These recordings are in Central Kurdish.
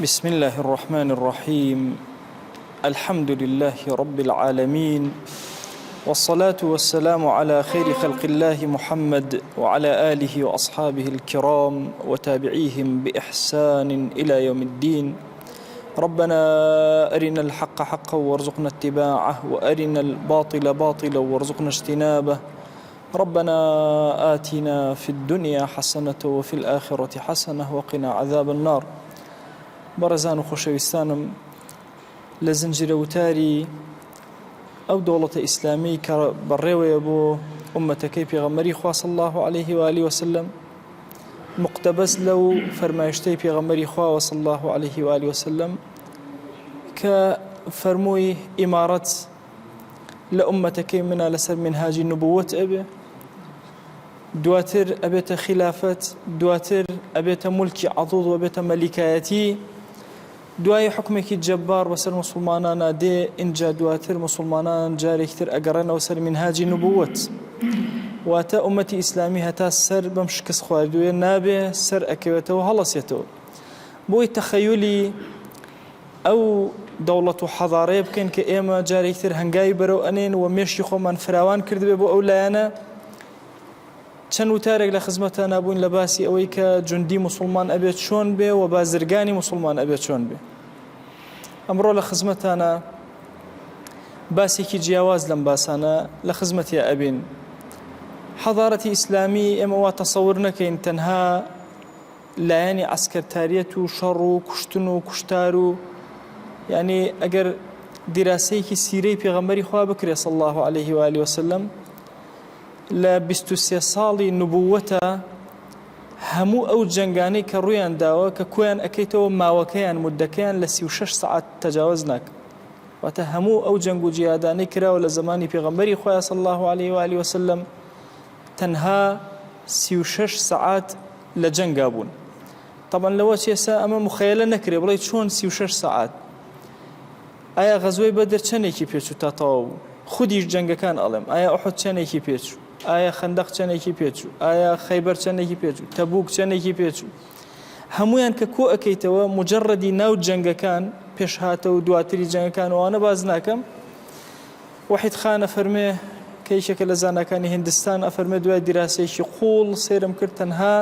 بسم الله الرحمن الرحيم. الحمد لله رب العالمين، والصلاة والسلام على خير خلق الله محمد وعلى آله وأصحابه الكرام وتابعيهم بإحسان إلى يوم الدين. ربنا أرنا الحق حقا وارزقنا اتباعه، وأرنا الباطل باطلا وارزقنا اجتنابه. ربنا آتنا في الدنيا حسنة وفي الآخرة حسنة وقنا عذاب النار. بەڕێزان و خۆشەویستانم، لە زنجیرە وتاری ئەو دەوڵەتە ئیسلامی کە بەڕێوەیە بۆ ئومەتەکەی پێغەمبەری خوا صلی الله عليه وآله وسلم، مقتبس لەو فەرمایشتەی پێغەمبەری خوا صلی الله عليه وآله وسلم کە فەرمووی ئیمارەت لە ئومەتەکەی منە لەسەر منهاجی نبووەت ئەبێ، دواتر ئەبێتە خلافەت، دواتر ئەبێتە مولکی عەضوض و ئەبێتە مەلیکایەتی، دوای حکمێکی جەبار بەسەر مسلمانانە دێ، اینجا دواتر مسلمانان جارێکتر ئەگەڕێنەوە سەر منهاجی نبووەت. واتە ئومەتی ئیسلامی هەتا سەر بەم شکست خواردووە نابێ، سەر ئەکەوێتەوە هەڵەسێتەوە. بۆی تەخەیولی ئەو دەوڵەت و حەضارەیە بکەین کە ئێمە جارێکتر هەنگاوی بەرەو ئەنێن و مێشتی خۆمان فراوان کردبێ بۆ ئەو لایەنە. چەند وتارێک لە خزمەتە نابووین لە باسی ئەوەی کە جوندی مسلمان ئەبێت چۆن بێ و بازرگانی مسلمان ئەبێت چۆن بێ. ئەمڕۆ لە خزمەتانە باسێکی جیاواز لەم باسانە لە خزمەتی ئەبین. حەضارەتی ئیسلامی ئێمە وا تەسەور نەکەین تەنها لایەنی عەسکەرتاریەت و شەڕ و کوشتن و کوشتار و یعنی ئەگەر دیراسەیەکی سیرەی پێغەمبەری خوا بکرێ صلی الله عليه وآله وسلم، لە 23 ساڵی نبووەتە هەموو ئەو جەنگانەی کە ڕوویان داوە کە کۆیان ئەکەیتەوە ماوەکەیان مودەکەیان لە 36 ساعت تەجاوز ناکە. واتە هەموو ئەو جەنگ و جیهادانەی کراوە لە زمانی پێغەمبەری خوا صلی الله عليه وآله وسلم تەنها 36 ساعت لە جەنگا بوون. طبعا لەوە چێسا ئەمە مخەیلە نەکرێ بڵێ چۆن 36 ساعت. ئایا غەزوەی بەدر چەندێکی پێچوو تا تەواو بوو؟ خودیش جەنگەکان ئەڵێم، ئایا ئوحود چەندێکی پێچوو؟ ئایا خەندەق چەندێکی پێچوو؟ ئایا خەیبەر چەندێکی پێچوو؟ تەبوک چەندێکی پێچوو؟ هەمویان کە کۆ ئەەکەیتەوە مجەڕەدی ناو جەنگەکان پێش هاتە و دواتری جەنگەکان وانە باز ناکەم. وحید خانە فەرمێ کە یەکێکە لە زانەکانی هیندستان ئەفەرمێ دوای دیراسەیەکی قوڵ سێرم کرد تەنها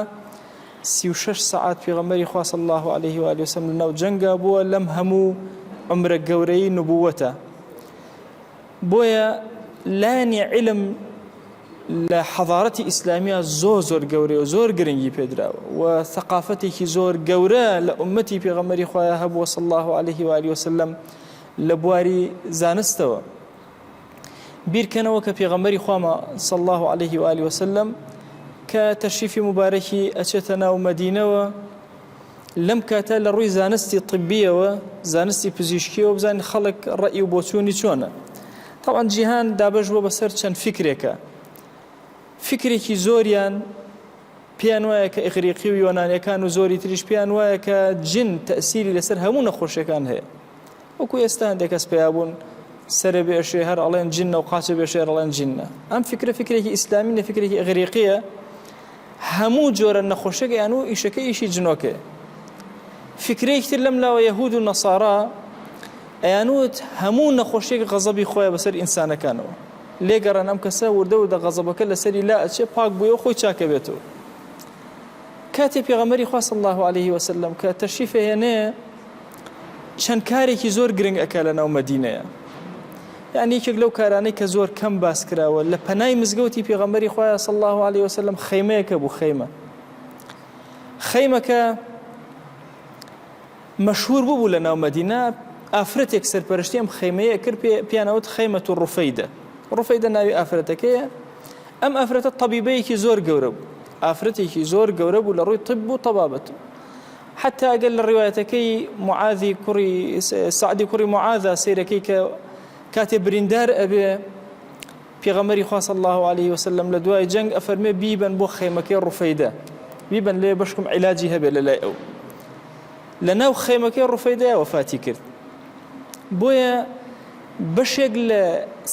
36 ساعت پێغەمبەری خوا صلی الله عليه وآله وسلم لە ناو جەنگا بووە لەم هەموو عمرە گەورەی نبووەتە. بۆیە لایەنی عیلم لە حەضارەتی ئیسلامیە زۆر گەورەیە و زۆر گرنگی پێدراوە و ثەقافەتێکی زۆر گەورە لە ئومەتی پێغەمبەری خوایە هەبووە صلی الله عليه وآله وسلم لە بواری زانستەوە. بیرکەنەوە کە پێغەمبەری خوامە صلی الله عليه وآله وسلم کە تەشریفی مبارەکی ئەچێتە ناو مەدینەوە، لەم کاتە لە ڕووی زانستی طبیەوە، زانستی پزیشکیەوە بزانین خەڵک ڕەئی و بۆچوونی چۆنە. طبعا جیهان دابەش بووە بەسەر چەند فکرێکە. فکرێکی زۆریان پیان وایە کە ئیغریقی و یۆنانیەکان و زۆری تریش پیان وایە کە جن تەئسیری لەسەر هەموو نەخۆشیەکان هەیە. وەکو ئێستا هەندێک کەس پێیابوون سەرە بێشێ هەر ئەڵێن جنە و قاچە بێشێ ئەڵێن جنە. ئەم فکرێکی ئیسلامی نە، فکرێکی ئیغریقیە. هەموو جۆرە نەخۆشیەکە یان و ئیشەکە ئیشی جنۆکەیە. فکرێکتر لەم لاوە یەهود و نەسارا ئەیانوت هەموو نەخۆشیێک غەزەبی خۆیە بەسەر ئینسانەکانەوە. لێگەڕان ئەم کەسە وردە و غەزەبەکە لەسەری لا ئەچێ پاک بووە خۆی چاکە بێتەوە. کاتێ پێغەمبەری خوا صلی الله عليه وسلم کە تەشریفە هێنێ چەند کارێکی زۆر گرنگ ئەکا لە ناو مەدینەیە. یعنی یەکێک لەو کارانەی کە زۆر کەم باس کراوە لە پەنای مزگەوتی پێغەمبەری خوا صلی الله عليه وسلم خەیمەیەکە بوو. خەیمەکە مەشهور بوو لە ناو مەدینە. ئافرەتێک سەرپەرشتی ئەم خەیمەیە کرد، پیانەوت خەیمەت و ڕوفەیدە. ڕوفەیدە ناوی ئافرەتەکەیە. ئەم ئافرەتە طەبیبەیەکی زۆر گەورە بوو، ئافرەتێکی زۆر گەورە بوو لە ڕووی طب و طەبابەت. حتا ئەگەر لە ڕیوایەتەکەی معاذی کوڕی سعدی کوڕی معاذە سەیرەکەی کە کاتێ بریندار ئەبێ پێغەمبەری خوا صلی الله عليه وسلم لە دوای جەنگ ئەفەرمێ بیبەن بۆ خەیمەکەی ڕوفەیدە، بیبەن لێ بەشکم عیلاجی هەبێ لەلای ئەو. لە ناو خەیمەکەی ڕوفەیدەیە وەفاتی کرد. بۆیە بەشێک لە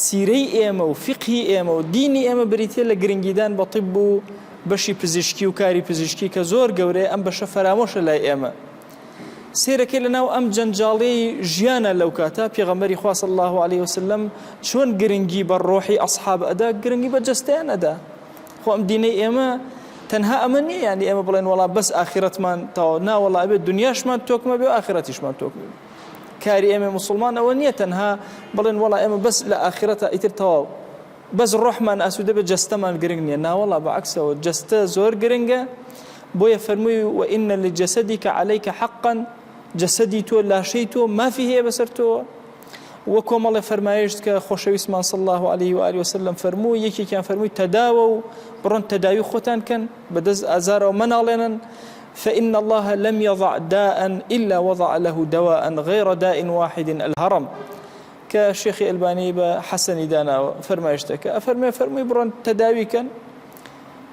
سیرەی ئێمە و فقهی ئێمە و دینی ئێمە بریتێ لە گرنگیدان بە طب و بەشی پزیشکی و کاری پزیشکی کە زۆر گەورەیە، ئەم بەشە فەرامۆشە لای ئێمە. سیرەکەی لەناو ئەم جەنجاڵی ژیانە لەو کاتە پێغەمبەری خوا صلی الله عليه وسلم چۆن گرنگی بە ڕۆحی ئەصحاب ئەدا گرنگی بە جەستەیان ئەدا. خۆ ئەم دینەی ئێمە تەنها ئەمە نییە، یعنی ئێمە بڵێن وەڵا بەس ئاخرەتمان تاوە، نا وەڵا ئەبێت دنیاشمان تۆکمە بێ و ئاخرەتیشمان تۆکمە بێ. کاری ئێمە موسڵمان ئەوە نییە تەنها بڵێن وەڵا ئێمە بەس لە ئاخرەتە ئیتر تەواو بەس ڕۆحمان ئاسوودە بێت جەستەمان گرنگ نییە. ناوەڵا بەعکسەوە جەستە زۆر گرنگە. بۆیە فەرمووی وئینە لجەسەدیکە عەلەیکە حەقەن، جەسەدی تۆ لاشەی تۆ مافی هەیە بەسەر تۆ. وە کۆمەڵێ فەرمایشت کە خۆشەویستمان صلی الله عليه و آله وسلم فەرمووی، یەکێکیان فەرمووی تەداوە و بڕۆن تەداوی خۆتان کەن بەدەست ئازارەوە مەناڵێنن، فإن الله لم يضع داء إلا وضع له دواء غير داء واحد الهرم. كشيخ الباني بحسن دانا فرمايشتك فرمي برون تداوي كان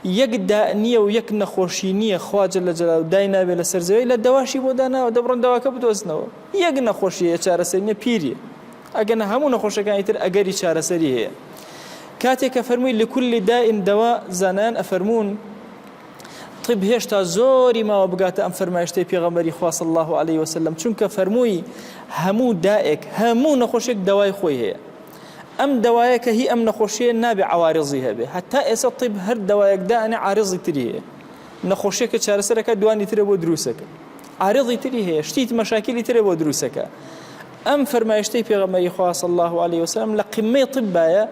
يك داء نية ويك نخوشي نية خواجه لجلال داينا بلا سرزوي لا دواشي بودانا ودبرون دواك بدوزنو يك نخوشي يا سرني بيري اگه همون نخوشه كان يتر اگري چاره سري هي كاتك فرمي لكل داء دواء زنان افرمون طب هێشتا زۆری ماوە بگاتە ئەم فەرمایشتەی پێغەمبەری خوا صلی الله عليه وسلم، چونکە فەرمووی هەموو دائێک هەموو نەخۆشێک دەوای خۆی هەیە. ئەم دەوایە کە هی ئەم نەخۆشیە نابێ عوارضی هەبێ، هەتا ئێستا طب هەر دەوایەک دائەنێ عارضی تری هەیە، نەخۆشیەکە چارەسەرەکە دوانی ترە بۆ دروستەکە، عارضی تری هەیە، شتی مەشاکلی ترە بۆ دروستەکە. ئەم فەرمایشتەی پێغەمبەری خوا صلی الله عليه وسلم لە قمەی طبایە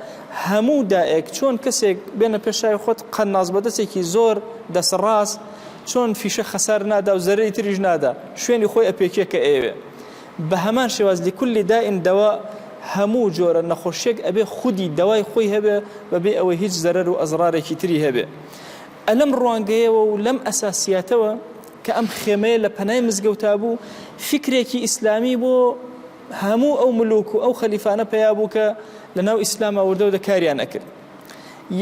هەموو دائێک چۆن کەسێک بێنە پێشای خۆت قەناز بەدەستێکی زۆر دەسڕاست، چۆن فیشە خەسار نادا و زەرەری تریش نادا، شوێنی خۆی ئەپێکێ کە ئێوێ. بە هەمان شێواز لكل داء دواء، هەموو جۆرە نەخۆشیێک ئەبێ خودی دەوای خۆی هەبێ بەبێ ئەوەی هیچ زەرەر و ئەزرارێکی تری هەبێ. ئەلەم ڕوانگەیەوە و لەم ئەساسیاتەوە کە ئەم خێمەیە لە پەنای مزگەوتا بوو، فکرێکی ئیسلامی بۆ هەموو ئەو ملوک و ئەو خەلیفانە پێیا بوو کە لەناو ئیسلام ئەوردە و دەکاریان ئەکرد.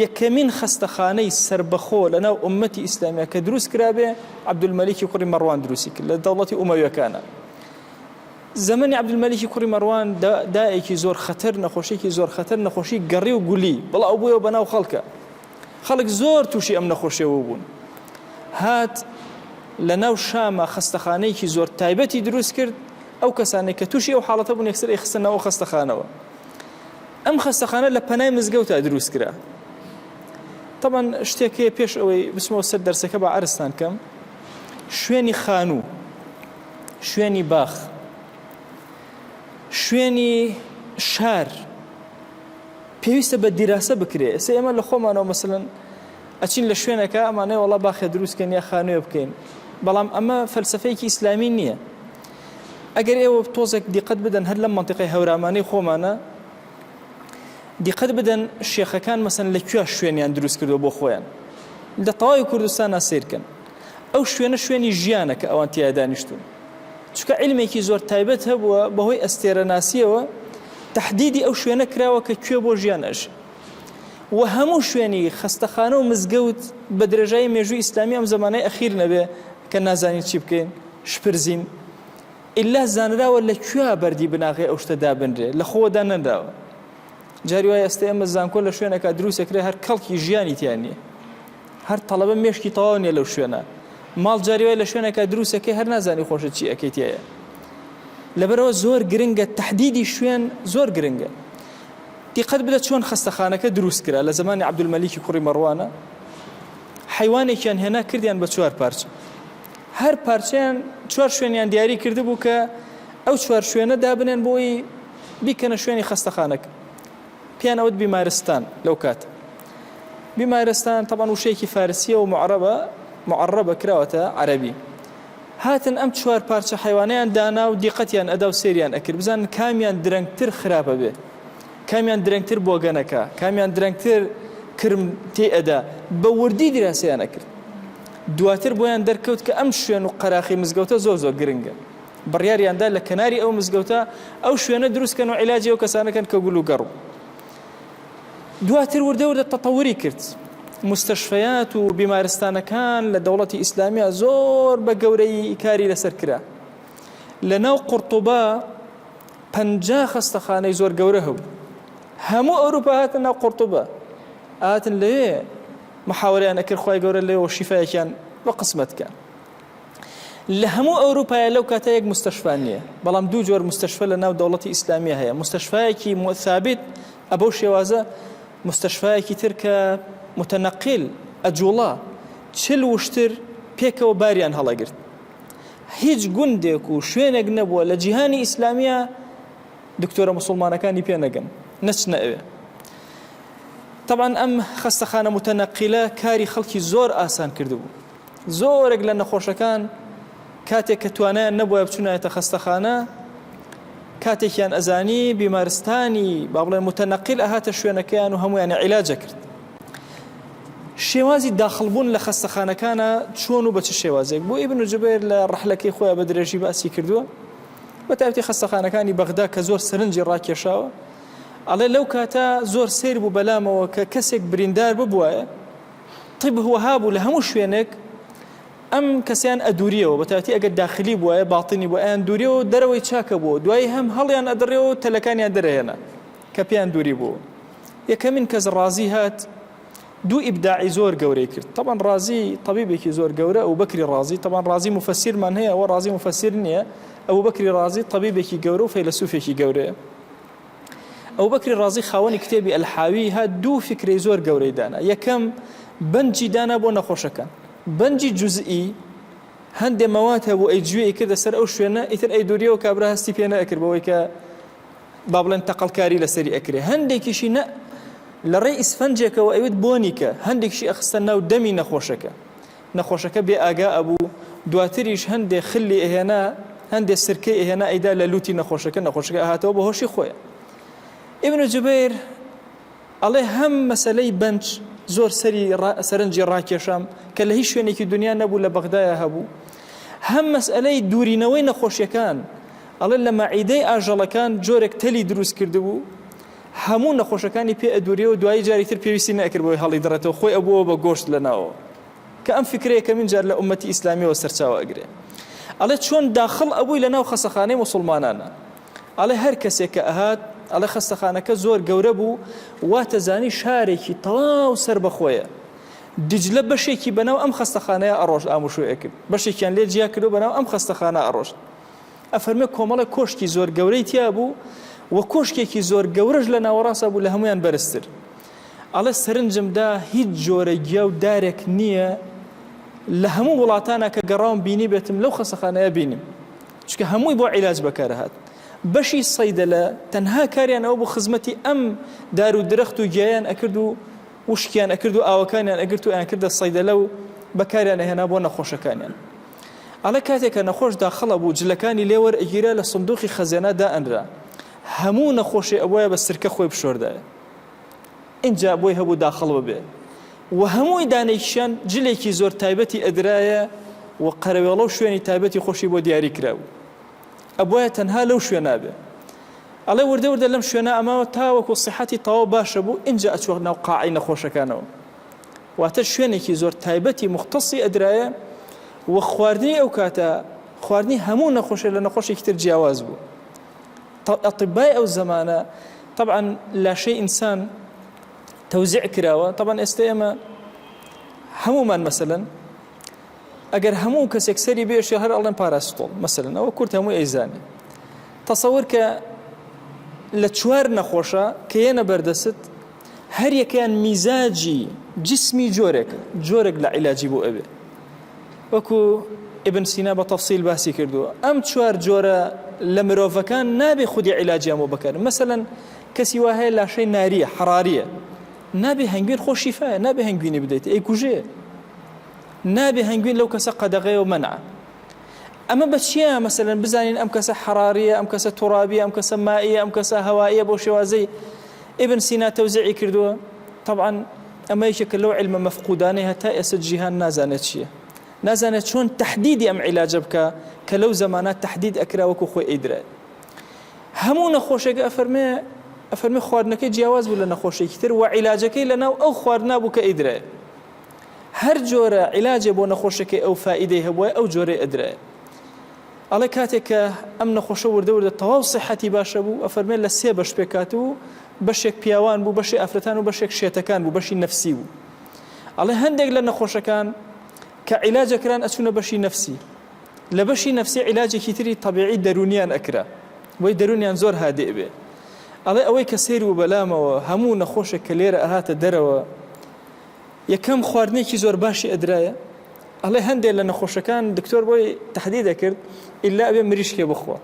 یەکەمین خەستەخانەی سربەخۆ لەناو ئومەتی ئیسلامیە کە دروست کرابێ عەبدولمەلیکی کوڕی مەڕوان دروستی کرد لە دەوڵەتی ئومەویەکانە. زەمەنی عەبدولمەلیکی کوڕی مەڕوان دایەکی زۆر خەتەر، نەخۆشیێکی زۆر خەتەر، نەخۆشی گەڕی و گولی بەڵاو بوویەوە بەناو خەڵکە، خەڵک زۆر تووشی ئەم نەخۆشیەوە بوون. هات لەناو شامە خەستەخانەیەکی زۆر تایبەتی دروست کرد، ئەو کەسانێک کە تووشی ئەو حاڵەتە بوون یەکسەر ئەیخستنەوە خەستەخانەوە. ئەم خەستەخانە لە پەنای مزگەوتا دروست کرا. طبعا شتێکی پێش ئەوەی بچمەوە سەر دەرسەکە بە عەرزتان کەم، شوێنی خانوو، شوێنی باخ، شوێنی شار پێویستە بە دیراسە بکرێ. ئێستا ئێمە لە خۆمانەوە مەسەلەن ئەچین لە شوێنەکە ئەمانەیە وەڵا باخێ دروستکەن یا خانوویە بکەین، بەڵام ئەمە فەلسەفەیەکی ئیسلامی نییە. ئەگەر ئێوە تۆزێک دیقەت بدەن هەر لەم مەنتیقەی هەورامانەی خۆمانە دیقەت بدەن شێخەکان مەسەن لەکوێ شوێنیان دروست کردووە بۆ خۆیان، لە تەواوی کوردستانە سیرکەن. ئەو شوێنە شوێنی ژیانە کە ئەوان تیا دانیشتون، چونکە عیلمێکی زۆر تایبەت هەبووە بەهۆی ئەستێرەناسیەوە تەحدیدی ئەو شوێنە کراوە کە کوێ بۆ ژیان ئەژ. و هەموو شوێنی خەستەخانە و مزگەوت بە درێژایی مێژووی ئیسلامی ئەم زەمانەی ئەخیر نەبێ کە نازانین چی بکەین شپرزین، ئللا زانراوە لەکوێ بەردی بناغی ئەو شتە دابنرێ، لە خۆدا نەداوە. جاری وایە ئێستا ئێمە زانکۆ لە شوێنێکە دروستەکرێ هەر کەڵکی ژیانی تیان نییە، هەر تەڵەبە مێشکی تەواو نییە لەو شوێنە، ماڵ جاری وایە لە شوێنێکە دروستەکەی هەر نازانی خۆشە چی ئەکەیتایە. لەبەرەوە زۆر گرنگە تەحدیدی شوێن، زۆر گرنگە. دیقەت بدە چۆن خەستەخانەکە دروست کرا لە زمانی عەبدولمەلیکی کوڕی مەڕوانە. حیوانێکیان هێنا کردیان بە 4 پارچە، هەر پارچەیان 4 شوێنیان دیاری کرده بوو کە ئەو 4 شوێنە دابنێن بۆی بیکەنە شوێنی خەستەخانەکە. پیان ئەوت بیمارستان لەو کات. بیمارستان طبعا وشەیەکی فارسیە و معربە کراوەتە عەرەبی. هاتن ئەم 4 پارچە حیوانەیان دانا و دیقەتیان ئەدا و سێریان ئەکرد بزانن کامیان درەنگتر خراپە بێ، کامیان درەنگتر بۆگەنەکە، کامیان درەنگتر کرم تێئەدا، بە وردی دراسەیان ئەکرد. دواتر بۆیان دەرکەوت کە ئەم شوێن و قەراخی مزگەوتە زۆر زۆر گرنگە. بڕیاریاندا لە کەناری ئەو مزگەوتە ئەو شوێنە دروستکەن و عیلاجی ئەو کەسانەکەن کە گول و گەڕ. دواتر وردە تەتەوری کرد. مستشفیات و بیمارستانەکان لە دەوڵەتی ئیسلامیە زۆر بە گەورەی کاری لەسەر کرا. لەناو قورتوبا 50 خەستەخانەی زۆر گەورە هەبوو. هەموو ئەوروپا هاتن ناو قورتوبا، هاتن لەوێ محاوەیان ئەکرد خوای گەورە لێەوە شیفایەکیان بە قسمەتکە. لە هەموو ئەوروپایە لەو کاتە یەک مستەشفا نییە بەڵام دوو جۆر مستەشفە لە ناو دەوڵەتی ئیسلامیە هەیە مستەشفایەکی ثابت ئەبەو شێوازە مستەشفایەکی تر کە متەنەقیل ئەجوڵا چل وشتر پێکەوە باریان هەڵەگرت هیچ گوندێک و شوێنێک نەبووە لە جیهانی ئیسلامیە دکتۆرە مسلمانەکانی پێ نەگەن نەچنە ئەوێ طبعا ئەم خەستەخانە متەنەقیلە کاری خەڵکی زۆر ئاسان کردبوو زۆرێک لە نەخۆشەکان کاتێک کە توانایان نەبووە بچونایەتە خەستەخانە کاتێکیان ئەزانی بیمارستانی با بڵێن متەنەقیل ئەهاتە شوێنەکەیان و هەمویان عیلاجە کرد شێوازی داخڵبوون لە خەستەخانەکانە چۆن و بە چ شێوازێک بۆ ئیبن جوبەیر لە ڕەحلەکەی خۆیان بە درێژی باسی کردووە بە تایبەتی خەستەخانەکانی بەغدا کە زۆر سەرنجی ڕاکێشاوە ئەڵێ لەو کاتە زۆر سیر بوو بەلامەوە کە کەسێک بریندار ببوایە طیب هوەها بوو لە هەموو شوێنێک ئەم کەسیان ئەدوریەوە بە تایبەتی ئەگەر داخلی بووایە باڵتنی بوو ئەیان دووریەوە دەرەوەی چاکە بووە دوایی هەم هەڵیان ئەدڕێەوە و تەلەکانیان دەرەهێنا کە پێیان دووری بوو یەکەمین کەس ڕازی هات دوو ئیبداعی زۆر گەورەی کرد طبعا ڕازی طبیبێکی زۆر گەورە ئەو بەکری ڕازی طبعا ڕازی مفەسیرمان هەیە ئەوە ڕازی مفەسیر نییە ئەو بەکری ڕازی طبیبێکی گەورە و فەیلسوفێکی گەورەیە ئەو بەکری ڕازی خاوەنی کتێبی ئەلحاوی هات دوو فکرەی زۆر گەورەی دانا یەکەم بەنجی دانا بۆ نەخۆشەکان بەنجی جوزئی هەندێک مەواد هەبوو ئەی گوێی کردە سەر ئەو شوێنە ئیتر ئەی دووریەوە کابرا هەستی پێ نەئەکرد بەوەی کە با بڵێن تەقەڵکاری لەسەری ئەکرێ هەندێکیشی نە لە ڕێی ئیسفەنجێکەوە ئەوێت بۆنیکە هەندێکشی ئەخستە ناو دەمی نەخۆشەکە بێ ئاگا ئەبوو دواتریش هەندێک خلی ئەهێنا هەندێک سرکەی ئەهێنا ئەیدا لە لوتی نەخۆشەکە ئاهاتەوە بە هۆشی خۆیە ئیبن جوبەیر ئەڵێ هەم مەسەلەی بەنج زۆر سەرنجی ڕاکێشام کە لە هیچ شوێنێکی دنیا نەبوو لە بەغدایە هەبوو هەم مەسئلەی دوورینەوەی نەخۆشیەکان ئەڵێ لە مەعیدەی ئاژەڵەکان جۆرێک تەلی دروست کردبوو هەموو نەخۆشەکانی پێ ئەدووریەوە دوایی جاری تر پێویستی نەکرد بۆی هەڵی دڕێتەوە خۆی ئەبووە بە گۆشت لەناوە کە ئەم فکرەیە کە من جار لە ئومەتی ئیسلامیەوە سەرچاوە ئەگرێ ئەڵێ چۆن داخڵ ئەبووی لەناو خەستەخانەی موسڵمانانە ئەڵێ هەر کەسێک کە ئەهات ئەڵێ خەستەخانەکە زۆر گەورە بوو واتە زانی شارێکی تەواو سەر بەخۆیە دیجلە بەشێکی بەناو ئەم خەستەخانەیە ئەڕۆژ ئاموشوێ کرد بەشێکیان لێ جیا کردو بەناو ئەم خەستەخانە ئەڕۆژ ئەفەرمێ کۆمەڵە کۆشکی زۆر گەورەی تیا بوو و کۆشکێکی زۆر گەورەش لە ناوەڕاستە بوو لە هەمویان بەرزتر ئەڵێ سەرنجمدا هیچ جۆرە گیا و دارێک نییە لە هەموو وڵاتانە کە گەڕاوم بینی بێتم لەو خەستەخانەیە بینیم چونکە هەمووی بۆ عیلاج بەکارهات بەشی سەیدەلە تەنها کاریان ئەوە بۆ خزمەتی ئەم دار و درەخت و گیایان ئەکرد و وشکیان ئەکرد و ئاوەکانیان ئەگرت و ئەیان کردە سەیدەلە و بەکاریان ئەهێنا بۆ نەخۆشەکانیان ئەڵێ کاتێک کە نەخۆش داخڵە بوو جلەکانی لێوەر ئەگیرا لە سندوقی خەزێنە دائەنرا هەموو نەخۆشی ئەوەیە بە سرکە خۆی بشۆردایە اینجا بۆی هەبوو داخڵ ببێ و هەمووی دانەیشیان جلێکی زۆر تایبەتی ئەدرایە و قەرەوێڵە و شوێنی تایبەتی خۆشی بۆ دیاری کراوە ئەبووە تەنها لەو شوێنابێ ئەڵێ وردە لەم شوێنە ئەماوە تاوەکو سیحەتی تەواو باشە بوو اینجا ئەچوە ناو قاعی نەخۆشەکانەوە واتە شوێنێکی زۆر تایبەتی مختصی ئەدرایە و خواردنی ئەو کاتە خواردنی هەموو نەخۆشە لە نەخۆشێکی تر جیاواز بوو ئەطیبای ئەو زمانە طبعا لاشەی ئینسان تەوزیع کراوە طبعا ئێستا ئێمە هەمومان مەسەلەن ئەگەر هەموو کەسێک سەری بێشی هەر ئەڵێن پاراستۆڵ مەسەلەن ئەوە کورت هەموو ئەیزانێ تەسەور کە لە چوار نەخۆشە کە یەنە بەردەست هەر یەکیان میزاجی جسمی جۆرێک لە عیلاجی بۆ ئەبێ وەکو ابن سینا بە تەفسیل باسی کردووە ئەم چوار جۆرە لە مرۆڤەکان نابێ خودی عیلاجیان بۆ بەکار مەسەلەن کەسی وا هەیە لاشەی ناریە حەراریە نابێ هەنگوین خۆشیفایە نابێ هەنگوینی بدەیت ئەی کوژێ نابێ هەنگوین لەو کەسە قەدەغەیە و مەنع ئەمە بە چیە مەسەلەن بزانین ئەم کەسە حەراریە ئەم کەسە توڕابیە ئەم کەسە مائیە ئەم کەسە هەواییە بۆ شێوازەی ابن سینا تەوزیعی کردووە طبعا ئەمە یەکێکە لەو عیلمە مەفقودانەی هەتا ئێستا جیهان نازانێت چییە نازانێت چۆن تەحدیدی ئەم عیلاجە بکە کە لەو زەمانە تەحدید ئەکرا وەکو خۆی ئەیدرێت هەموو نەخۆشێک ئەفەرمێ خواردنەکەی جیاواز بوو لە نەخۆشێکی تر و عیلاجەکەی لەناو ئەو خواردنا بوو کە ئەیدرێت هەر جۆرە عیلاجێ بۆ نەخۆشەکەی ئەو فائیدەی هەبووە ئەو جۆرەی ئەدرێت ئەڵێ کاتێک کە ئەم نەخۆشە وردە تەواو سیحەتی باشە بوو ئەفەرمێ لە سێ بەش پێکات و بەشێک پیاوان بوو بەشی ئافرەتان و بەشێک شێتەکان بوو بەشی نەفسی بوو ئەڵێ هەندێک لە نەخۆشەکان کە عیلاجەکران ئەچوونە بەشی نەفسی لە بەشی نەفسی عیلاجێکی تری طبیعی دەرونیان ئەکرا بۆی دەرونیان زۆر هادئ بێ ئەڵێ ئەوەی کە سەیر و بەلامەوە هەموو نەخۆشێک کە لێرە ئەهاتە دەرەوە یەکەم خواردنێکی زۆر باشی ئەدرایە ئەڵێ هەندێک لە نەخۆشەکان دکتۆر بۆی تەحدید دەکرد ئیلا ئەبێ مریشکێ بخۆ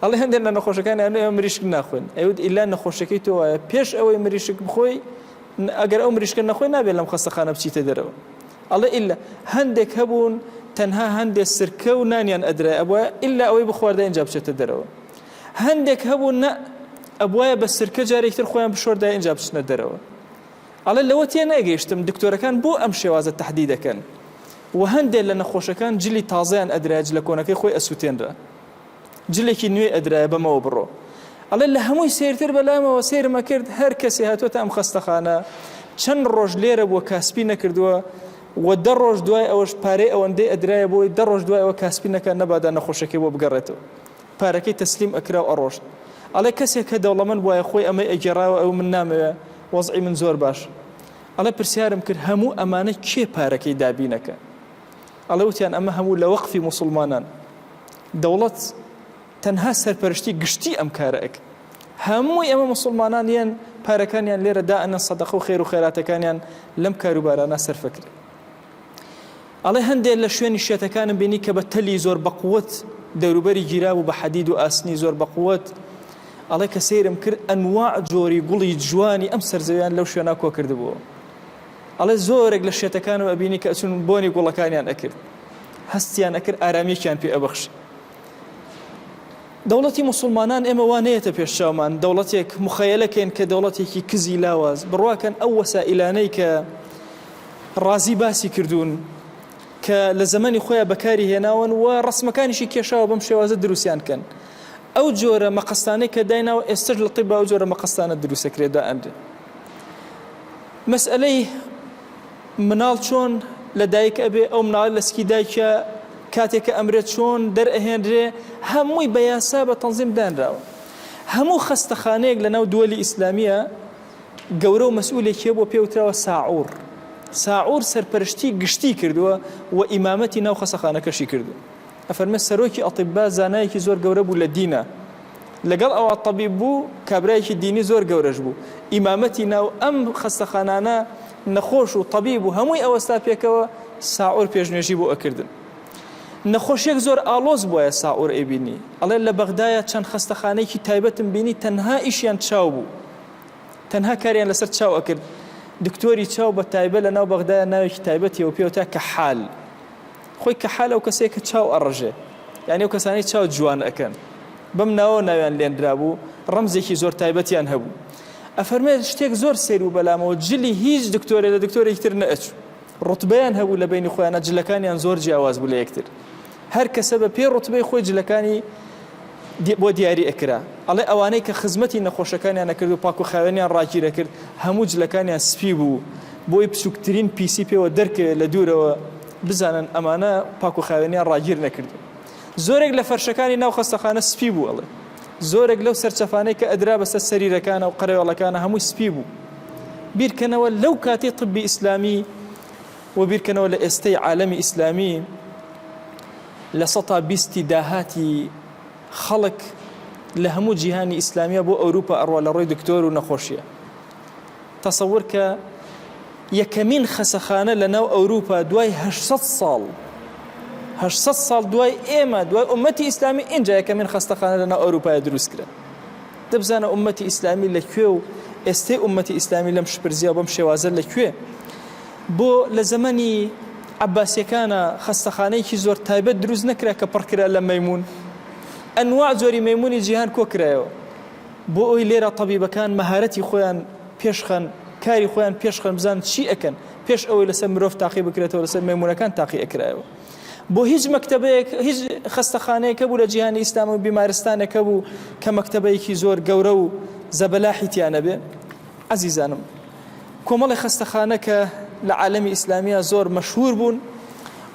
ئەڵێ هەندێک لە نەخۆشەکان ئەوێ مریشک ناخوێن ئەوت ئیلا نەخۆشەکەی تۆ وایە پێش ئەوەی مریشک بخۆی ئەگەر ئەو مریشکە نەخۆی نابێت لەم خەستەخانە بچیتە دەرەوە ئەڵێ ئیلا هەندێک هەبوون تەنها هەندێک سرکە و نانیان ئەدرای ئەبووە ئیلا ئەوەی بخواردە اینجا بچێتە دەرەوە هەندێک هەبوون نە ئەبوایە بە سرکە جارێکتر خۆیان بشۆردا اینجا بچنە دەرەوە ئەڵێ لەوە تێ نەگەیشتم دکتۆرەکان بۆ ئەم شێوازە تەحدید دەکەن و هەندێک لە نەخۆشەکان جلی تازەیان ئەدرای لە کۆنەکەی خۆی ئەسووتێنرا جلێکی نوێ ئەدرایە بەمەوە بڕۆ ئەڵێ لە هەمووی سیرتر بەلامەوە سیرمە کرد هەر کەسێ هاتوۆتە ئەم خەستەخانە چەند ڕۆژ لێرە بووە کاسپی نەکردووە و 10 ڕۆژ دوای ئەوەش پارەی ئەوەندەی ئەدرایە بۆی 10 ڕۆژ دوای ئەوە کاسپی نەکە نەبادا نەخۆشەکەی بۆ بگەڕێتەوە پارەکەی تەسلیم ئەکرا و ئەڕۆژ ئەڵێ کەسێک کە دەوڵەمەند بووە خۆی ئەمەی ئەگێڕاوە ئەو من نامەوێ وەزعی من زۆر باش ئەڵێ پرسیارم کرد هەموو ئەمانە کێ پارەکەی دابینەکە ئەڵێ وتیان ئەمە هەموو لە وەقفی موسڵمانان دەوڵەت تەنها سەرپەرشتی گشتی ئەم کارەک هەمووی ئەمە موسڵمانان یان پارەکانیان لێرە دائەنە سەدەقە و خێر و خێراتەکانیان لەم کاروبارانە سەرفە کرد ئەڵێ هەندێک لە شوێنی شێتەکانم بینی کە بە تەلی زۆر بەقووت دەوروبەری گیرا و بە حەدید و ئاسنی زۆر بەقووت ئەڵێ کە سەیرم کرد ئەنواع جۆری گوڵی جوانی ئەم سەرزەویان لەو شوێنە کۆ کردبووە ئەڵێ زۆرێک لە شێتەکانم ئەبینی کە ئەچون بۆنی گوڵەکانیان ئەکرد هەستیان ئەکرد ئارامیەکیان پێ ئەبەخش دەوڵەتی موسڵمانان ئێمە وانەیەتە پێشچاومان دەوڵەتێک مخەیەلەکەین کە دەوڵەتێکی کزی لاواز بڕواکەن ئەو وەسائلانەی کە ڕازی باسی کردوون کە لە زەمانی خۆیان بەکاری هێناون و ڕسمەکانیشی کێشاوە بەم شێوازە دروستیان کەن ئەو جۆرە مەقەستانەی کە دایناوە ئێستش لە طیب ئەو جۆرە مەقەستانە دروستەکرێت دائەندێ مەسئلەی مناڵ چۆن لە دایک ئەبێ ئەو مناڵ لە سکی دایکە کاتێککە ئەمرێت چۆن دەرئەهێنرێ هەمووی بە یاسا بە تەنزیم دانراوە هەموو خەستەخانەیەک لە ناو دووەلی ئیسلامیە گەورە و مەسئولێکیە بۆ پێوتراوە ساعور سەرپەرشتی گشتی کردووە و ئیمامەتی ناو خەستەخانەکەشی کردو ئەفەرمێ سەرۆکی ئەطیبا زانایەکی زۆر گەورە بوو لە دینە لەگەڵ ئەوە طەبیب بوو کابرایەکی دینی زۆر گەورەش بوو ئیمامەتی ناو ئەم خەستەخانانە نەخۆش و طەبیب و هەمووی ئەوەستا پێکەوە ساعور پێشنوێژی بۆ ئەکردن نەخۆشیێک زۆر ئالۆز بووە ساعور ئەبینی ئەڵێ لە بەغدایە چەند خەستەخانەیەکی تایبەتم بینی تەنها ئیشیان چاو بوو تەنها کاریان لەسەر چاو ئەکرد دکتۆری چاو بە تایبەت لە ناو بەغدایە ناوێکی تایبەتی و پێوتە کەحال خۆی کەحال ئەو کەسێک کە چاو ئەڕژێ یعنی ئەو کەسانی چاو جوان ئەکەن بەم ناوە ناویان لێنرا بوو ڕەمزێکی زۆر تایبەتیان هەبوو ئەفەرمێ شتێک زۆر سەیر و بەلامەوە جلی هیچ دکتۆرێ لە دکتۆرێکی تر نەئەچوو ڕوتبەیان هەبوو لە بینی خۆیانە جلەکانیان زۆر جیاواز بوو لە یەکتر هەر کەسە بە پێ ڕوتبەی خۆی جلەکانی بۆ دیاری ئەکرا ئەڵێ ئەوانەی کە خزمەتی نەخۆشەکانیان نەکرد و پاک و خاوێنیان ڕاگیرە کرد هەموو جلەکانیان سپی بوو بۆی بچووکترین پیسی پێوە دەرکەوێت لە دوورەوە بزانن ئەمانە پاک و خاوێنیان ڕاگیر نەکرد زۆرێک لە فەرشەکانی ناو خەستەخانە سپی بوو ئەڵێ زۆرێک لەو سەرچەفانەی کە ئەدرا بەسەر سەریرەکانە و قەرەوەڵەکانە هەمووی سپی بوو بیرکەنەوە لەو کاتی طبی ئیسلامی و بیرکەنەوە لە ئێستەی عالەمی ئیسلامی لە 120 داهاتی خەڵک لە هەموو جیهانی ئیسلامیە بۆ ئەوروپا ئەڕوا لە ڕۆی دکتۆر و نەخۆشیە تەسەور کە یەکەمین خەسەخانە لە ناو ئەوروپا دوای 800 ساڵ دوای ئێمە دوای ئومەتی ئیسلامی ئینجا یەکەمین خەستەخانە لە ناو ئەوروپایە دروست کرا دەبزانە ئومەتی ئیسلامی لەکوێ و ئێستەی ئومەتی ئیسلامی لەم شپرزیە بەم شێوازە لەکوێ بۆ لە زەمەنی عەباسیەکانە خەستەخانەیەکی زۆر تایبەت دروست نەکرا کە پڕکرا لە مەیمون ئەنواع زۆری مەیمونی جیهان کۆکرایەوە بۆ ئەوی لێرە طەبیبەکان مەهارەتی خۆیان پێشخەن کاری خۆیان پێشخەن بزان چی ئەکەن پێش ئەوەی لەسەر مرۆڤ تاقی بکرێتەوە لەسەر مەیمونەکان تاقی ئەکرایەوە بۆ هیچ مەکتەبەیەک هیچ خەستەخانەیەکە بوو لە جیهانی ئیسلام و بیمارستانێکە بوو کە مەکتەبەیەکی زۆر گەورە و زەبەلاحی تیانە بێ عەزیزانم کۆمەڵی خەستەخانە کە لە عالەمی ئیسلامیە زۆر مەشهور بوون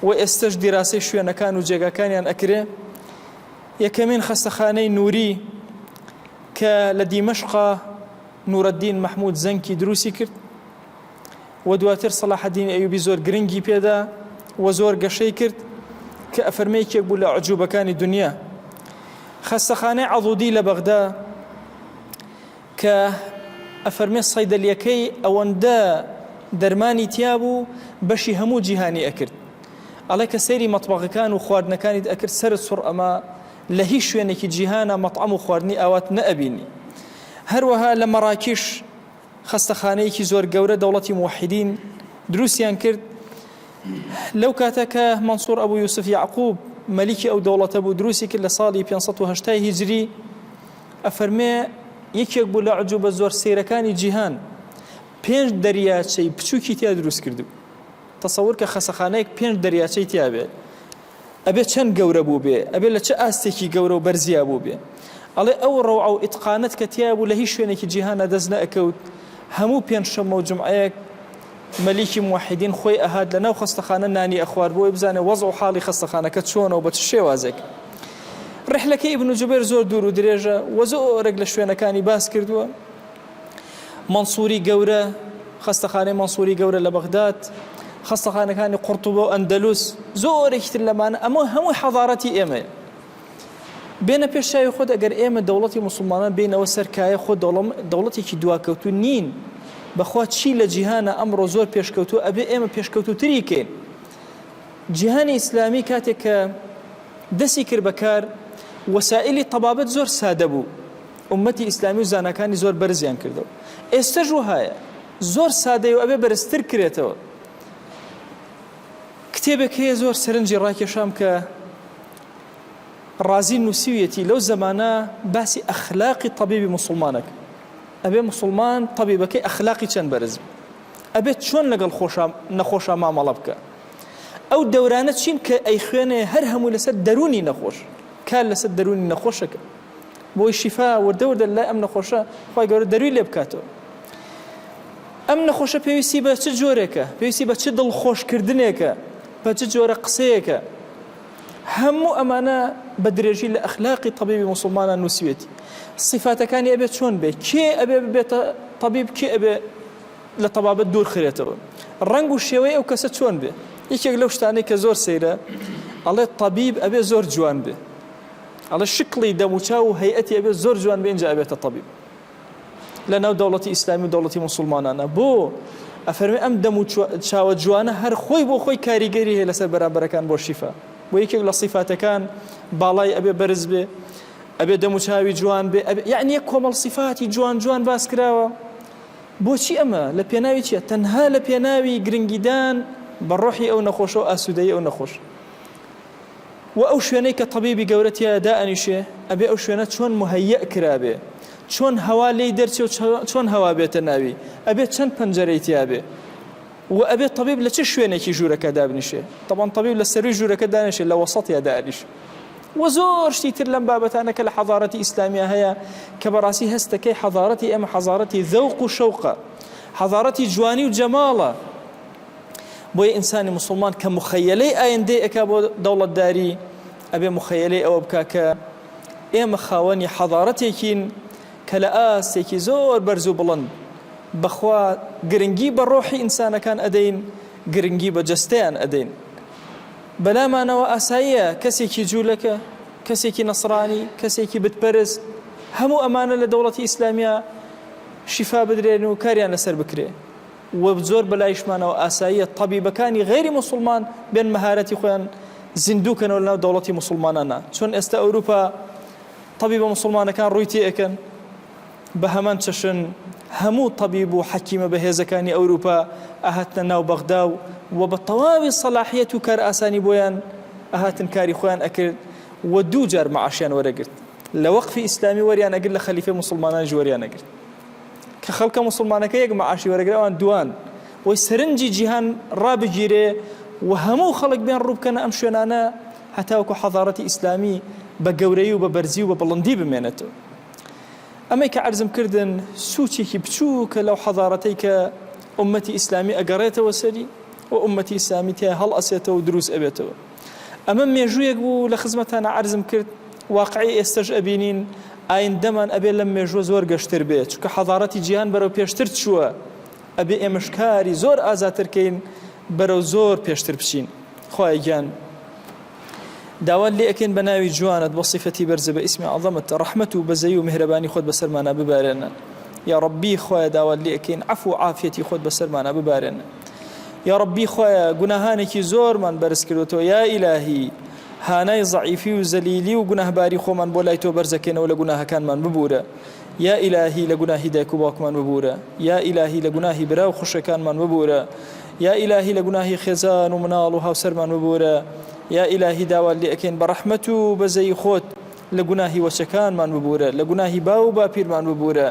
و ئێستش دیراسەی شوێنەکان و جێگاکانیان ئەکرێ یەکەمین خەستەخانەی نووری کە لە دیمەشقا نورەدین مەحموود زەنکی دروستی کرد و دواتر سەلاحەدین ئەیوبی زۆر گرنگی پێدا و زۆر گەشەی کرد کە ئەفەرمەیەکێک بوو لە عجوبەکانی دنیا خەستەخانەی عەضودی لە بەغدا کە ئەفەرمێ سەیدەلیەکەی ئەوەندە دەرمانی تیا بوو بەشی هەموو جیهانی ئەکرد ئەڵێ کە سەیری مەطبەخەکان و خواردنەکانیت ئەکرد سەرت سوڕ ئەمە لە هیچ شوێنێکی جیهانە مەطعەم و خواردنی ئاوات نەئەبینی هەروەها لە مەڕاکیش خەستەخانەیەکی زۆر گەورە دەوڵەتی موحیدین دروستیان کرد لەو کاتە کە مەنسوور ئەبوو یوسف یعقوب مەلیکی ئەو دەوڵەتە بوو دروستی کرد لە ساڵی 580 هیجری ئەفەرمێ یەکێک بوو لە عجوبە زۆر سەیرەکانی جیهان 5 دەریاچەی بچووکی تیا دروست کردو تەسەور کە خەستەخانەیەک 5 دەریاچەی تیا بێ ئەبێ چەند گەورە بوو بێ ئەبێ لە چه ئاستێکی گەورە و بەرزیا بوو بێ ئەڵێ ئەو ڕەوعە و ئیتقانەت کە تیا بوو لە هیچ شوێنێکی جیهانە دەست نەئەکەوت هەموو پێنجشەممە و جومعەیەک مەلیکی موحیدین خۆی ئەهات لەناو خەستەخانە نانی ئەخوار بۆی بزانێ وەزع و حاڵی خەستەخانەکە چۆنە و بە چ شێوازێک ڕحلەکەی ئیبن جوبەیر زۆر دوور و درێژە و زۆرێک لە شوێنەکانی باس کردووە مەنسووری گەورە خەستەخانەی مەنسووری گەورە لە بەغداد خەستەخانەکانی قورتوبە و ئەندەلوس زۆرێکی تر لەمانە ئەمە هەمووی حەضارەتی ئێمەیە بێنە پێش چاوی خۆت ئەگەر ئێمە دەوڵەتی موسڵمانان بینەوە سەرکایە خۆ دەوڵەتێکی دواکەوتو نین بەخوا چی لە جیهانە ئەمڕۆ زۆر پێشکەوتو ئەبێ ئێمە پێشکەوتوتری کەین جیهانی ئیسلامی کاتێک کە دەستی کرد بەکار وەسائلی تەبابەت زۆر سادە بوو ئومەتی ئیسلامی و زانەکانی زۆر بەرزیان کردەوە ئێستەش وهایە زۆر سادەی و ئەبێ بەرزتر کرێتەوە کتێبێک هەیە زۆر سەرنجی ڕاکێشام کە ڕازی نووسیویەتی لەو زەمانە باسی ئەخلاقی تەبیبی موسڵمانەکە ئەبێ موسڵمان تەبیبەکەی ئەخلاقی چەند بەرز ئەبێت چۆن لەگەڵ نەخۆشە مامەڵە بکە ئەو دەورانە چین کە ئەی خوێنێ هەر هەموو لەسەر دەرونی نەخۆش کار لەسەر دەرونی نەخۆشەکە بۆی شیفا وردەوردە لای ئەم نەخۆشە خۆی گەورە دەروی لێ بکاتەوە ئەم نەخۆشە پێویستی بە چ جۆرێکە پێویستی بە چ دڵخۆشکردنێکە بە چ جۆرە قسەیەکە هەموو ئەمانە بە درێژی لە ئەخلاقی تەبیبی موسڵمانان نووسیوێتی صفاتەکانی ئەبێت چۆن بێ کێ ئەبێ ببێتە تەبیب کێ ئەبێ لە تەبابەت دوور خرێتەوە ڕەنگ و شێوەی ئەو کەسە چۆن بێ یەکێک لەو شتانەی کە زۆر سەیرە ئەڵێ تەبیب ئەبێ زۆر جوان بێ ئەڵێ شکڵی دەموچاو و هەیئەتی ئەبێ زۆر جوان بێ اینجا ئەبێتە تەبیب لە ناو دەوڵەتی ئیسلامی و دەوڵەتی موسڵمانانە بۆ ئەفەرمێ ئەم دەموچاوە جوانە هەر خۆی بۆ خۆی کاریگەری هەیە لەسەر بەرامبەرەکان بۆ شیفا بۆ یەکێک لە صفاتەکان باڵای ئەبێ بەرز بێ ئەبێ دەموچاوی جوان بێ یعنی یەک کۆمەڵ صفاتی جوان باس کراوە بۆچی ئەمە لە پێناوی چیە تەنها لە پێناوی گرنگیدان بە ڕۆحی ئەو نەخۆشە و ئاسوودەی ئەو نەخۆش و ئەو شوێنەی کە تەبیبی گەورەتیە دائەنیشێ ئەبێ ئەو شوێنە چۆن مهەیە کرابێ چۆن هەوا لێی دەرچێ و چۆن هەوا بێتە ناوی ئەبێ چەند پەنجەرەی تیا بێ و ئەبێ تەبیب لە چه شوێنێکی ژوورەکە دابنیشێ طبعاً تەبیب لە سەروی ژوورەکە دانیشێ لە وەسەطیا دائەنیشێ و زۆر شتی تر لەم بابەتانە کە لە حەضارەتی ئیسلامیە هەیە کە بەڕاستی هەستەکەی حەضارەتی ئێمە حەضارەتی ذەوق و شەوقە حەضارەتی جوانی و جەماڵە بۆیە ئینسانی موسڵمان کە مخەیەلەی ئایندەی ئەکا بۆ دەوڵەتداری ئەبێ مخەیەلەی ئەوە بکا کە ئێمە خاوەنی حەضارەتێکین کە لە ئاستێکی زۆر بەرز و بڵند بەخوا گرنگی بە ڕۆحی ئینسانەکان ئەدەین گرنگی بە جەستەیان ئەدەین بەلامانەوە ئاساییە کەسێکی جوولەکە کەسێکی نەسڕانی کەسێکی بتپەرست هەموو ئەمانە لە دەوڵەتی ئیسلامیە شیفا بدرێن و کاریان لەسەر بکرێ و زۆر بەلایشمانەوە ئاساییە تەبیبەکانی غەیری موسڵمان بێن مەهارەتی خۆیان زیندووکەنەوە لەناو دەوڵەتی موسڵمانانە چۆن ئێستا ئەوروپا تەبیبە موسڵمانەکان ڕووی تێئەکەن بە هەمان چەشن هەموو تەبیب و حەکیمە بەهێزەکانی ئەوروپا ئاهاتنە ناو بەغدا و بە تەواوی سەلاحیەت و کار ئاسانی بۆیان ئاهاتن کاری خۆیان ئەکرد و دوو جار مەعاشیان وەرەگرت لە وەقفی ئیسلامی وەریان ئەگرت لە خەلیفەی موسڵمانانی وەریان ئەگرت کە خەڵکە موسڵمانەکە یەک مەعاشی وەرەگراوان دوان وەی سەرنجی جیهان ڕابگیرێ و هەموو خەڵک بێن ڕووبکەنە ئەم شوێنانە هەتاوەکو حەضارەتی ئیسلامی بە گەورەی و بە بەرزی و بە بڵندی بمێنێتەوە ئەمەی کە عەرزم کردن سوچێکی بچووکە لەو حەضارەتەی کە ئومەتی ئیسلامی ئەگەڕێتەوە سەری و ئومەتی ئیسلامی تیا هەڵ ئەسێتەوە و دروست ئەبێتەوە ئەمە مێژوویەک بوو لە خزمەتانە عەرزم کرد واقعی ئێستەش ئەبینین ئایندەمان ئەبێ لەم مێژووە زۆر گەشتر بێت چونکە حەضارەتی جیهان بەرەو پێشتر چووە ئەبێ ئێمەش کاری زۆر ئازاترکەین بەرەو زۆر پێشتر بچین خوای گیان داوات لي أكين بناوي جوانت بصفتي برز باسم عظمت رحمته بزي ومهرباني خود بسرمانا ببارنا يا ربي خويا داوات لي أكين عفو عافيتي خود بسرمانا ببارنا يا ربي خويا گناهانێکی زۆرمان بەرز کردوتەوە یا ئیلاهی هانای ضعیفی و زەلیلی و گوناهباری خۆمان بۆ لای تۆ بەرزەکەینەوە لە گوناهەکانمان ببوورە یا ئیلاهی لە گوناهی دایک و باوکمان ببوورە یا ئیلاهی لە گوناهی برا و خوشەکانمان ببوورە یا ئیلاهی لە گوناهی خێزان و مناڵ و هاوسەرمان ببوورە یا ئیلاهی داوات لێ ئەکەین بە ڕەحمەت و بەزەی خۆت لە گوناهی وەچەکانمان ببوورە لە گوناهی باو و باپیرمان ببوورە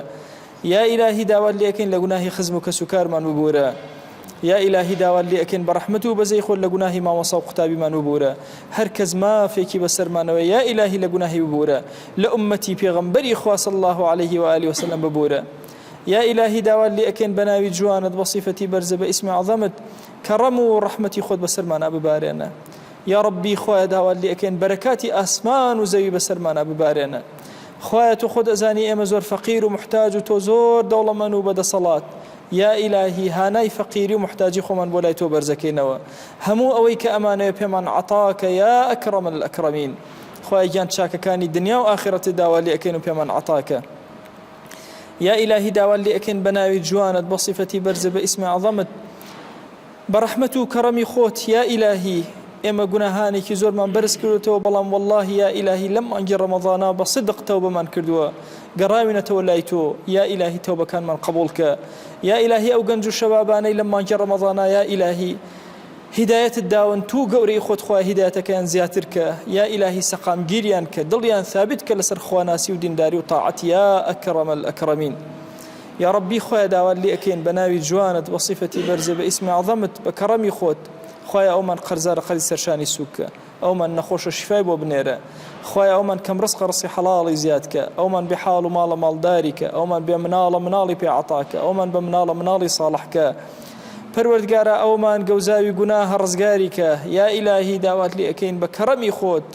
یا ئیلاهی داوات لێ ئەکەین لە گوناهی خزم و کەسوکارمان ببوورە یا ئیلاهی داوات لێ ئەکەین بە ڕەحمەت و بەزەی خۆت لە گوناهی مامۆسا و قوتابیمان ببوورە هەر کەس مافێکی بەسەرمانەوە یا ئیلاهی لە گوناهی ببوورە لە ئومەتی پێغەمبەری خوا صلی الله عليه وآله وسلم ببوورە یا ئیلاهی داوات لێ ئەکەین بە ناوی جوانت بەصیفەتی بەرزە بە ئیسمی عەظەمت کەڕەم و ڕەحمەتی خۆت بەسەرمانە ببارێنە یا ربی خوایە داوات لێ ئەکەین بەرەکاتی ئاسمان و زەوی بەسەرمانە ببارێنە خوایە تۆ خۆت ئەزانی ئێمە زۆر فەقیر و محتاج و تۆ زۆر دەوڵەمەند و بەدەسەڵات یا ئیلاهی هانای فەقیری و محتاجی خۆمان بۆ لای تۆ بەرزەکەینەوە هەموو ئەوەی کە ئەمانەیە پێمان عەتاکە یا ئەکرەم الئەکرەمین خوایە گیان چاکەکانی دنیا و ئاخرەتت داوات لێ ئەکەین و پێمان عەتاکە یا ئیلاهی داوات لێ ئەکەین بە ناوی جوانت بەصیفەتی بەرزە بە ئیسمی عەظەمت بە ڕەحمەت و کەڕەمی خۆت یا ئیلاهی ئێمە گوناهانێکی زۆرمان بەرز کردوتەوە بەڵام والله یا ئیلاهی لەم مانگی ڕەمەضانە بە صدق تەوبەمان کردووە گەڕاوینەتەوە لای تۆ یا ئیلاهی تەوبەکانمان قبول کە یا ئیلاهی ئەو گەنج و شەبابانەی لەم مانگی ڕەمەضانە یا ئیلاهی هیدایەتت داون تو گەورەی خۆت خوا هیدایەتەکەیان زیاتر کە یا ئیلاهی سەقامگیریان کە دڵیان ثابت کە لەسەر خواناسی و دینداری و تاعەت یا ئەکرەم الئەکرەمین یا ربی خوایە داوات لێ ئەکەین بە ناوی جوانت بەصیفەتی بەرزە بە ئیسمی عەظەمت بە کەڕەمی خۆت خوایە ئەومان قەرزارە قەری سەرشانی سووکە ئەومان نەخۆشە شیفای بۆ بنێرە خوایە ئەومان کەم ڕزق ڕزقی حەڵاڵی زیادکە ئەومان بێ حاڵ و ماڵە ماڵداریکە ئەومان بێ مناڵە مناڵی پێ عەتاکە ئەومان بە مناڵە مناڵی ساڵحکە پەروەردگارە ئەومان گەوزاوی گوناهە ڕزگاریکە یا ئیلاهی داوات لێ ئەکەین بە کەڕەمی خۆت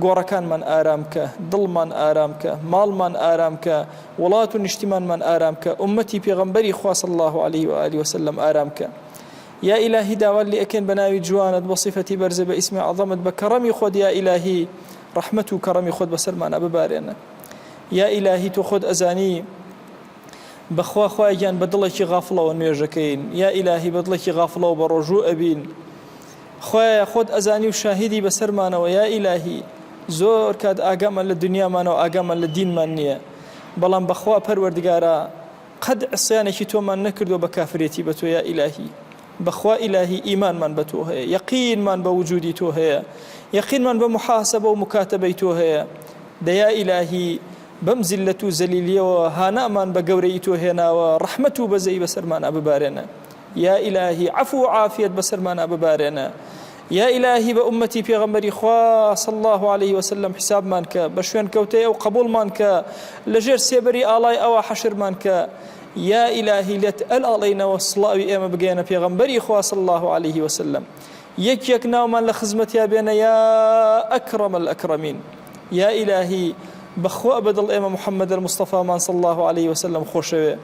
گۆڕەکانمان ئارامکە دڵمان ئارامکە ماڵمان ئارامکە وڵات و نیشتیمانمان ئارامکە ئومەتی پێغەمبەری خوا صلی الله عليه وآله وسلم ئارامکە یا ئیلاهی داوات لێ ئەکەین بە ناوی جوانت بەصیفەتی بەرزە بە ئیسمی عەظەمت بە کەڕەمی خۆت یا ئیلاهی ڕەحمەت و کەڕەمی خۆت بەسەرمانە ببارێنە یا ئیلاهی تۆ خۆت ئەزانی بەخوا خوایان بە دڵێکی غافڵەوە نوێژەکەین یا ئیلاهی بە دڵێکی غافڵەوە بە ڕۆژوو ئەبین خوایە خۆت ئەزانی و شاهیدی بەسەرمانەوە یا ئیلاهی زۆر کات ئاگامان لە دنیامانەوە ئاگامان لە دینمان نییە بەڵام بەخوا پەروەردگارە قەد عسیانێکی تۆمان نەکردو بە کافرێتی بە تۆ یا ئیلاهی بەخوا ئیلاهی ئیمانمان بە تۆ هەیە یەقینمان بە وجودی تۆ هەیە یەقینمان بە محاسبە و مکاتبەی تۆ هەیە دەیا ئیلاهی بەم زیلەت و زەلیلیەوە هانامان بە گەورەی تۆ هێناوە ڕەحمەت و بەزەی بەسەرمانە ببارێنە یا ئیلاهی عەفو و عافیەت بەسەرمانە ببارێنە یا ئیلاهی بە ئومەتی پێغەمبەری خوا صلی الله عليه وسلم حسابمان کە بە شوێن کەوتەی ئەو قبوڵمان کە لەژێر سێبەری ئاڵای ئەوە حەشرمان کە یا ئیلاهی لێت ئەڵێنەوە سڵاوی ئێمە بگەێنە پێغەمبەری خوا صلی الله عليه وسلم یەک ناومان لە خزمەتیا بێنە یا ئەکرەم الئەکرەمین یا ئیلاهی بەخوا بەدڵ ئێمە محەممەد المستەفامان صلی الله عليه وسلم خۆشەوێ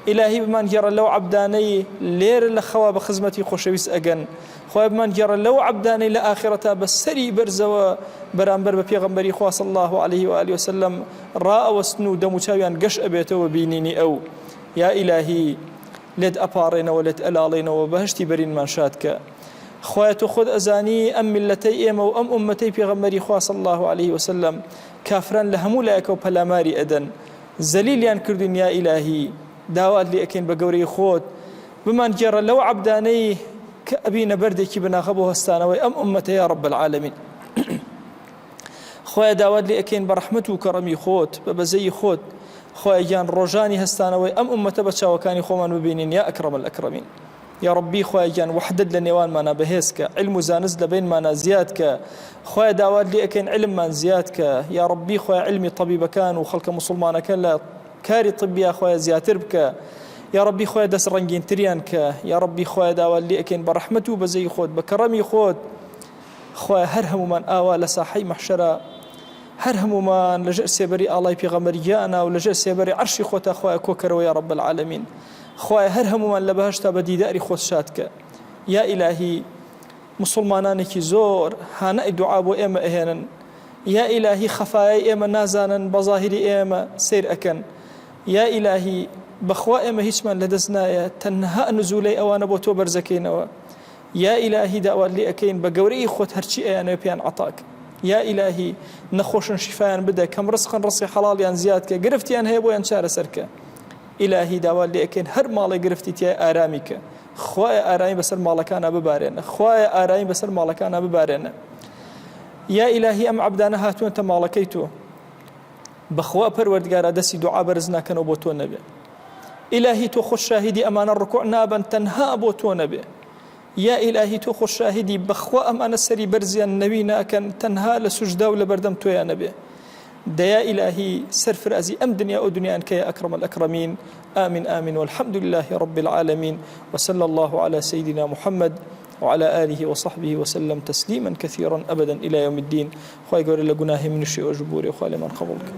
ئیلاهی بمان گێڕە لەو عەبدانەی لێرە لە خەوا بە خزمەتی خۆشەویست ئەگەن خوای بمان گێڕە لەو عەبدانەی لە ئاخرەتا بە سەری بەرزەوە بەرامبەر بە پێغەمبەری خوا صلی الله عليه وآله وسلم ڕائەوەستن و دەموچاویان گەشت ئەبێتەوە بینینی ئەو یا ئیلاهی لێت ئەپاڕێنەوە لێت ئەلاڵێنەوە بەهشتی بەرینمان شادکە خوایە تۆ خۆت ئەزانی ئەم میلەتەی ئێمە و ئەم ئومەتەی پێغەمبەری خوا صلی الله عليه وسلم کافران لە هەموو لایەکە و پەلاماری ئەدەن زەلیلیان کردوین یا ئیلاهی داوات لێ ئەکەین بە گەورەی خۆت بمان گێڕە لەو عەبدانەی کە ئەبینە بەردێکی بناغە بۆ هەستانەوەی ئەم ئومەتە یا رب العالمین خوایە داوات لێ ئەکەین بە ڕەحمەت و کەڕەمی خۆت بە بەزەی خۆت خوایە گیان ڕۆژانی هەستانەوەی ئەم ئومەتە بە چاوەکانی خۆمان ببینین یا ئەکرەم الئەکرەمین یا ربی خوایە گیان وحدت لە نێوانمانە بەهێزکە علم و زانست لە بینمانە زیادکە خوایە داوات لێ ئەکەین علممان زیادکە یا ربی خوایە علمی طەبیبەکان و خەڵکە موسڵمانەکە لە کاری طبیا خوایە زیاتر بکە یا ربی خوایە دەست ڕەنگینتریان کە یا ربی خوایە داوات لێ ئەکەین بە ڕەحمەت و بەزەی خۆت بە کەڕەمی خۆت خوایە هەر هەمومان ئاوا لە ساحەی مەحشەرە هەر هەمومان لەژێر سێبەری ئاڵای پێغەمبەریانە و لەژێر سێبەری عەرشی خۆتە خوایە کۆکەرەوە یا رب العالمین خوایە هەر هەمومان لە بەهەشتا بە دیداری خۆت شادکە یا ئیلاهی مسلمانانێکی زۆر هانای دوعا بۆ ئێمە ئەهێنن یا ئیلاهی خەفایای ئێمە نازانن بە زاهیری ئێمە سیر ئەکەن یا ئیلاهی بەخوا ئێمە هیچمان لەدەست نایە تەنها نزولەی ئەوانە بۆ تۆ بەرزەکەینەوە یا ئیلاهی داوات لێ ئەەکەین بە گەورەی خۆت هەرچی ئەیانەوە پێیان عەتاک یا ئیلاهی نەخۆشن شیفایان بدە کەم ڕزقن ڕزقی حەڵاڵیان زیادکە گرفتیان هەیە بۆیان چارەسەرکە ئیلاهی داوات لێ ئەەکەین هەر ماڵی گرفتی تیای ئارامی کە خوایە ئارامی بەسەر ماڵەکانە ببارێنە خوایە ئارامی بەسەر ماڵەکانە ببارێنە یا ئیلاهی ئەم عەبدانە هاتوونەتە ماڵەکەی تۆ بەخوا پەروەردگارە دەستی دوعا بەرز ناکەنەوە بۆ تۆ نەبێ ئیلاهی تۆ خۆش شاهیدی ئەمانە ڕکوع نابن تەنها بۆ تۆ نەبێ یا ئیلاهی تۆ خۆش شاهیدی بەخوا ئەمانە سەری بەرزیان نەوی ناکەن تەنها لە سوجدا و لە بەردەم تۆیان نەبێ ديا إلهي سرفرازي أم دنيا أو دنيا أنك يا أكرم الأكرمين آمين آمين والحمد لله رب العالمين وصلى الله على سيدنا محمد وعلى آله وصحبه وسلم تسليما كثيرا أبدا إلى يوم الدين خواهي قول لقناه من الشيء وجبوري وخالي من قبلك